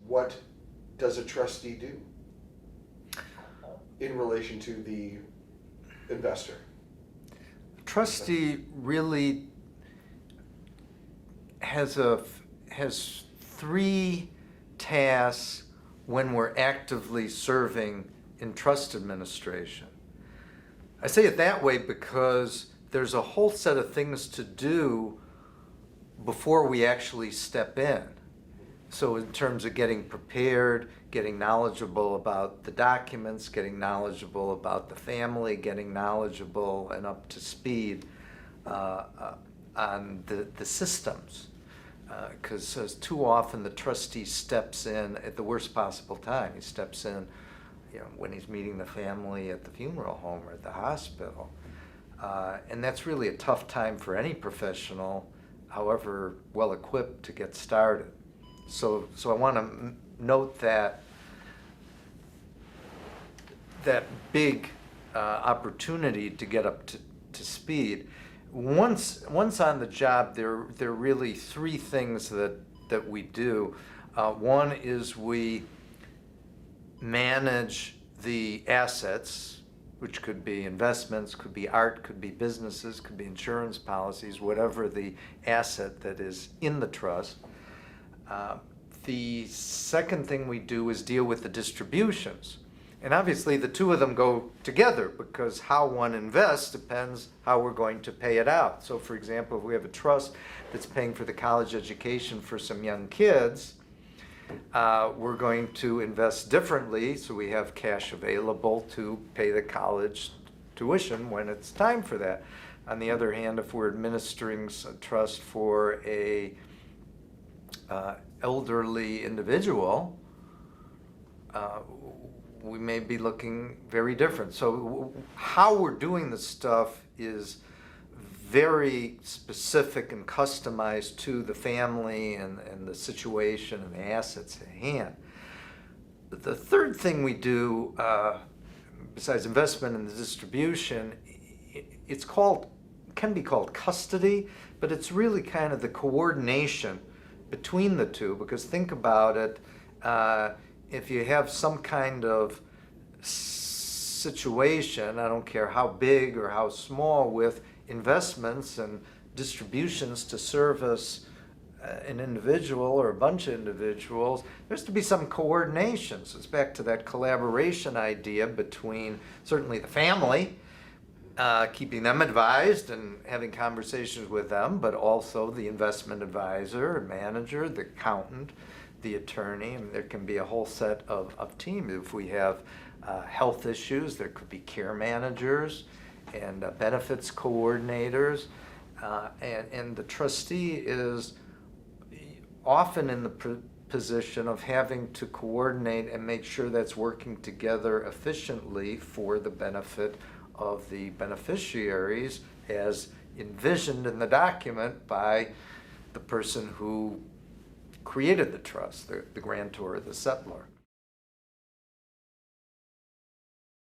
what does a trustee do in relation to the investor? Trustee really has three tasks when we're actively serving in trust administration. I say it that way because there's a whole set of things to do before we actually step in. So in terms of getting prepared, getting knowledgeable about the documents, getting knowledgeable about the family, getting knowledgeable and up to speed on the systems. Because too often the trustee steps in at the worst possible time. He steps in, when he's meeting the family at the funeral home or at the hospital. And that's really a tough time for any professional, however well equipped, to get started. So I want to note that big opportunity to get up to speed. Once on the job, there are really three things that we do. One is we manage the assets, which could be investments, could be art, could be businesses, could be insurance policies, whatever the asset that is in the trust. The second thing we do is deal with the distributions. And obviously the two of them go together because how one invests depends how we're going to pay it out. So for example, if we have a trust that's paying for the college education for some young kids, we're going to invest differently so we have cash available to pay the college tuition when it's time for that. On the other hand, if we're administering a trust for a elderly individual, we may be looking very different. So how we're doing this stuff is very specific and customized to the family and the situation and the assets at hand. But the third thing we do, besides investment and the distribution, can be called custody, but it's really kind of the coordination between the two, because think about it, if you have some kind of situation, I don't care how big or how small, with investments and distributions to service an individual or a bunch of individuals, there has to be some coordination. So it's back to that collaboration idea between certainly the family, keeping them advised and having conversations with them, but also the investment advisor, manager, the accountant, the attorney, and there can be a whole set of teams. If we have health issues, there could be care managers and benefits coordinators, and the trustee is often in the position of having to coordinate and make sure that's working together efficiently for the benefit of the beneficiaries as envisioned in the document by the person who created the trust, the grantor, the settlor.